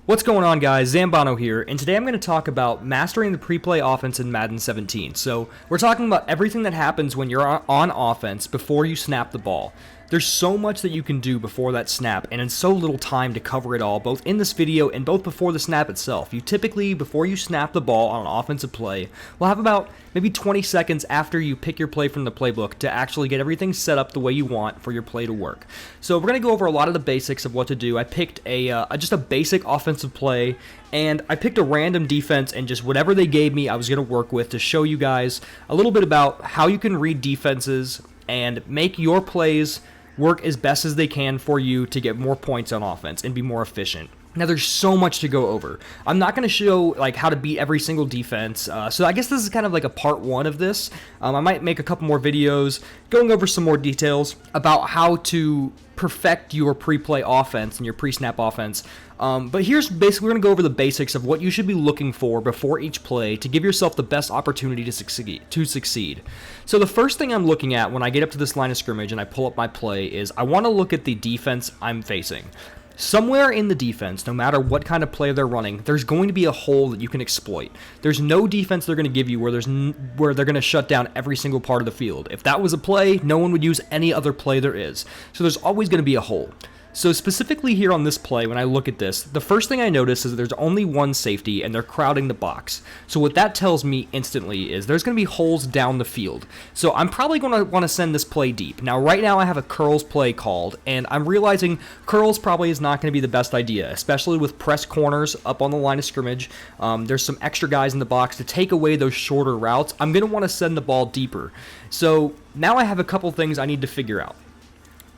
What's going on, guys? Zanbono here, and today I'm going to talk about mastering the pre-play offense in Madden 17. So we're talking about everything that happens when you're on offense before you snap the ball. There's so much that you can do before that snap, and in so little time to cover it all, both in this video and both before the snap itself. You typically, before you snap the ball on an offensive play, will have about maybe 20 seconds after you pick your play from the playbook to actually get everything set up the way you want for your play to work. So we're going to go over a lot of the basics of what to do. I picked just a basic offensive play, and I picked a random defense, and just whatever they gave me I was going to work with to show you guys a little bit about how you can read defenses and make your plays work as best as they can for you to get more points on offense and be more efficient. Now, there's so much to go over. I'm not going to show how to beat every single defense, so I guess this is kind of like a part one of this. I might make a couple more videos going over some more details about how to perfect your pre-play offense and your pre-snap offense. But here's basically, we're going to go over the basics of what you should be looking for before each play to give yourself the best opportunity to succeed. So the first thing I'm looking at when I get up to this line of scrimmage and I pull up my play is I want to look at the defense I'm facing. Somewhere in the defense, no matter what kind of play they're running, there's going to be a hole that you can exploit. There's no defense they're going to give you where they're going to shut down every single part of the field. If that was a play, no one would use any other play there is. So there's always going to be a hole. So specifically here on this play, when I look at this, the first thing I notice is that there's only one safety and they're crowding the box. So what that tells me instantly is there's going to be holes down the field. So I'm probably going to want to send this play deep. Now, right now I have a curls play called, and I'm realizing curls probably is not going to be the best idea, especially with press corners up on the line of scrimmage. There's some extra guys in the box to take away those shorter routes. I'm going to want to send the ball deeper. So now I have a couple things I need to figure out.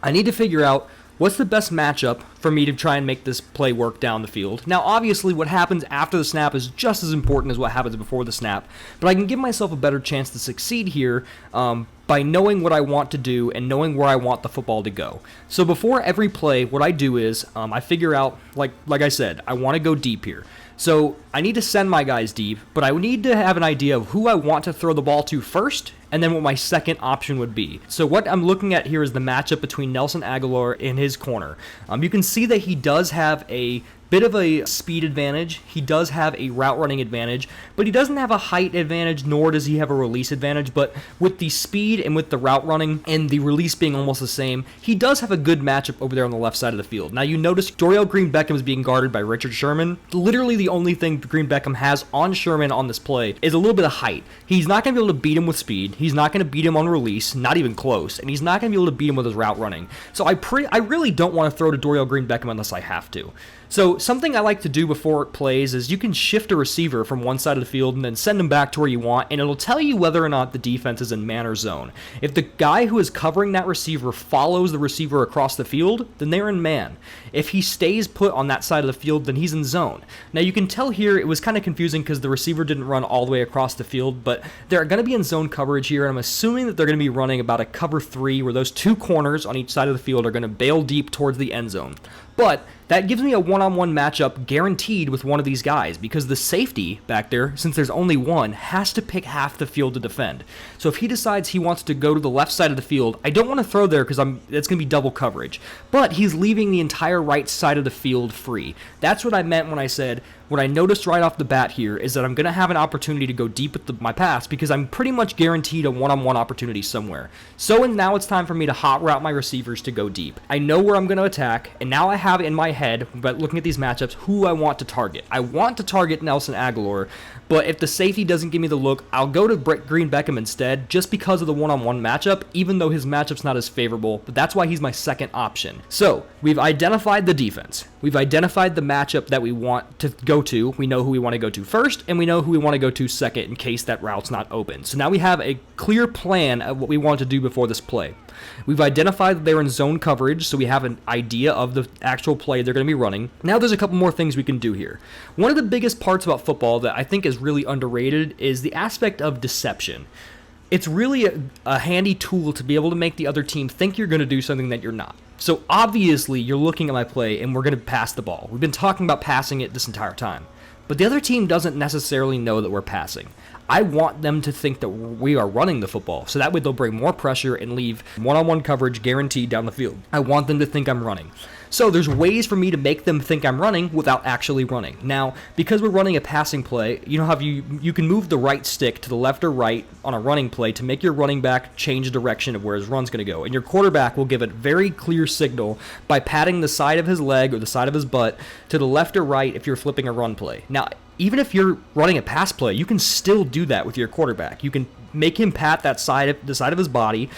I need to figure out what's the best matchup for me to try and make this play work down the field. Now, obviously, what happens after the snap is just as important as what happens before the snap, but I can give myself a better chance to succeed here by knowing what I want to do and knowing where I want the football to go. So before every play, what I do is I figure out, like I said, I want to go deep here. So I need to send my guys deep, but I need to have an idea of who I want to throw the ball to first, and then what my second option would be. So what I'm looking at here is the matchup between Nelson Agholor and his corner. You can see that he does have a bit of a speed advantage. He does have a route running advantage, but he doesn't have a height advantage, nor does he have a release advantage. But with the speed and with the route running and the release being almost the same, he does have a good matchup over there on the left side of the field. Now, you notice Dorial Green-Beckham is being guarded by Richard Sherman. Literally the only thing Green-Beckham has on Sherman on this play is a little bit of height. He's not going to be able to beat him with speed. He's not going to beat him on release, not even close, and he's not going to be able to beat him with his route running. So I really don't want to throw to Dorial Green-Beckham unless I have to. So something I like to do before it plays is you can shift a receiver from one side of the field and then send him back to where you want, and it'll tell you whether or not the defense is in man or zone. If the guy who is covering that receiver follows the receiver across the field, then they're in man. If he stays put on that side of the field, then he's in zone. Now, you can tell here it was kind of confusing because the receiver didn't run all the way across the field, but they're going to be in zone coverage here, and I'm assuming that they're going to be running about a cover 3 where those two corners on each side of the field are going to bail deep towards the end zone. But that gives me a one-on-one matchup guaranteed with one of these guys because the safety back there, since there's only one, has to pick half the field to defend. So if he decides he wants to go to the left side of the field, I don't want to throw there because it's going to be double coverage. But he's leaving the entire right side of the field free. That's what I meant when I said what I noticed right off the bat here is that I'm going to have an opportunity to go deep with my pass because I'm pretty much guaranteed a one-on-one opportunity somewhere. So now it's time for me to hot route my receivers to go deep. I know where I'm going to attack, and now I have in my head, but looking at these matchups, who I want to target. I want to target Nelson Agholor, but if the safety doesn't give me the look, I'll go to Green-Beckham instead just because of the one-on-one matchup, even though his matchup's not as favorable, but that's why he's my second option. So we've identified the defense. We've identified the matchup that we want to go to. We know who we want to go to first, and we know who we want to go to second in case that route's not open. So now we have a clear plan of what we want to do before this play. We've identified that they're in zone coverage, so we have an idea of the actual play they're going to be running. Now there's a couple more things we can do here. One of the biggest parts about football that I think is really underrated is the aspect of deception. It's really a handy tool to be able to make the other team think you're going to do something that you're not. So obviously you're looking at my play and we're going to pass the ball. We've been talking about passing it this entire time. But the other team doesn't necessarily know that we're passing. I want them to think that we are running the football, so that way they'll bring more pressure and leave one-on-one coverage guaranteed down the field. I want them to think I'm running. So there's ways for me to make them think I'm running without actually running. Now, because we're running a passing play, you know how you can move the right stick to the left or right on a running play to make your running back change direction of where his run's going to go. And your quarterback will give a very clear signal by patting the side of his leg or the side of his butt to the left or right if you're flipping a run play. Now, even if you're running a pass play, you can still do that with your quarterback. You can make him pat the side of his body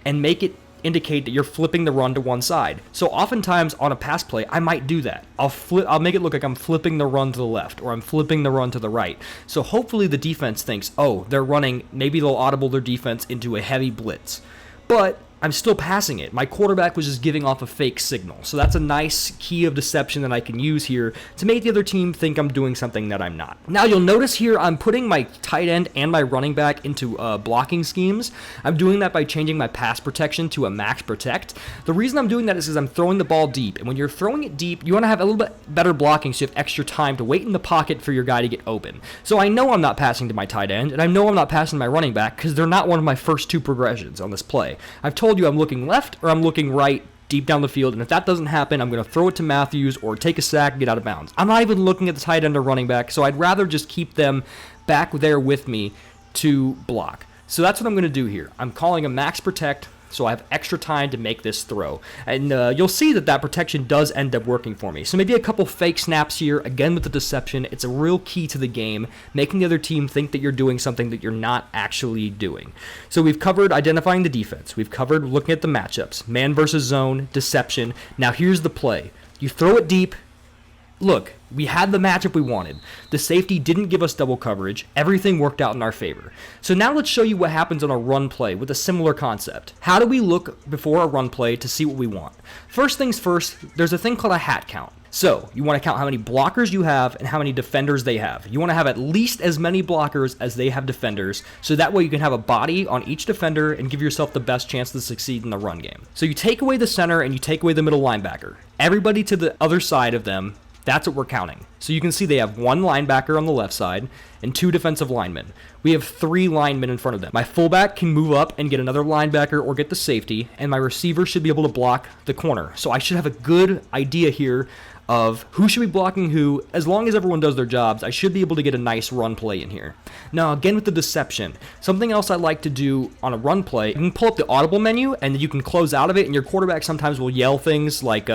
and make it indicate that you're flipping the run to one side. So oftentimes on a pass play, I might do that. I'll make it look like I'm flipping the run to the left or I'm flipping the run to the right. So hopefully the defense thinks, oh, they're running, maybe they'll audible their defense into a heavy blitz. But I'm still passing it. My quarterback was just giving off a fake signal. So that's a nice key of deception that I can use here to make the other team think I'm doing something that I'm not. Now you'll notice here I'm putting my tight end and my running back into blocking schemes. I'm doing that by changing my pass protection to a max protect. The reason I'm doing that is because I'm throwing the ball deep. And when you're throwing it deep, you want to have a little bit better blocking so you have extra time to wait in the pocket for your guy to get open. So I know I'm not passing to my tight end and I know I'm not passing to my running back because they're not one of my first two progressions on this play. I've told you I'm looking left or I'm looking right deep down the field, and if that doesn't happen, I'm going to throw it to Matthews or take a sack and get out of bounds. I'm not even looking at the tight end or running back, so I'd rather just keep them back there with me to block. So that's what I'm going to do here. I'm calling a max protect, so I have extra time to make this throw. And you'll see that protection does end up working for me. So maybe a couple fake snaps here, again with the deception. It's a real key to the game, making the other team think that you're doing something that you're not actually doing. So we've covered identifying the defense. We've covered looking at the matchups, man versus zone, deception. Now here's the play. You throw it deep. Look, we had the matchup we wanted. The safety didn't give us double coverage. Everything worked out in our favor. So now let's show you what happens on a run play with a similar concept. How do we look before a run play to see what we want? First things first, there's a thing called a hat count. So you want to count how many blockers you have and how many defenders they have. You want to have at least as many blockers as they have defenders, so that way you can have a body on each defender and give yourself the best chance to succeed in the run game. So you take away the center and you take away the middle linebacker. Everybody to the other side of them, that's what we're counting. So you can see they have one linebacker on the left side and two defensive linemen. We have three linemen in front of them. My fullback can move up and get another linebacker or get the safety, and my receiver should be able to block the corner. So I should have a good idea here of who should be blocking who. As long as everyone does their jobs, I should be able to get a nice run play in here. Now, again with the deception, something else I like to do on a run play, you can pull up the audible menu and you can close out of it, and your quarterback sometimes will yell things like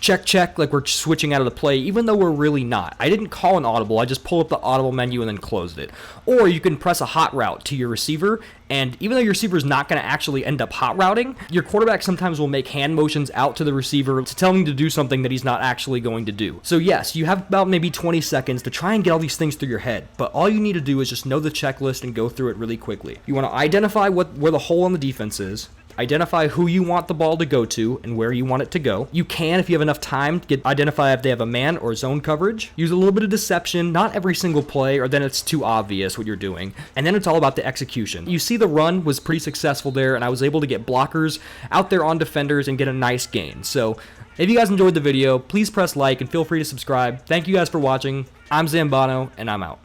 check, check, like we're switching out of the play, even though we're really not. I didn't call an audible, I just pulled up the audible menu and then closed it. Or you can press a hot route to your receiver, and even though your receiver is not going to actually end up hot routing, your quarterback sometimes will make hand motions out to the receiver to tell him to do something that he's not actually going to do. So yes, you have about maybe 20 seconds to try and get all these things through your head, but all you need to do is just know the checklist and go through it really quickly. You want to identify where the hole on the defense is, identify who you want the ball to go to and where you want it to go. You can, if you have enough time, identify if they have a man or zone coverage. Use a little bit of deception, not every single play, or then it's too obvious what you're doing. And then it's all about the execution. You see the run was pretty successful there, and I was able to get blockers out there on defenders and get a nice gain. So if you guys enjoyed the video, please press like and feel free to subscribe. Thank you guys for watching. I'm Zanbono, and I'm out.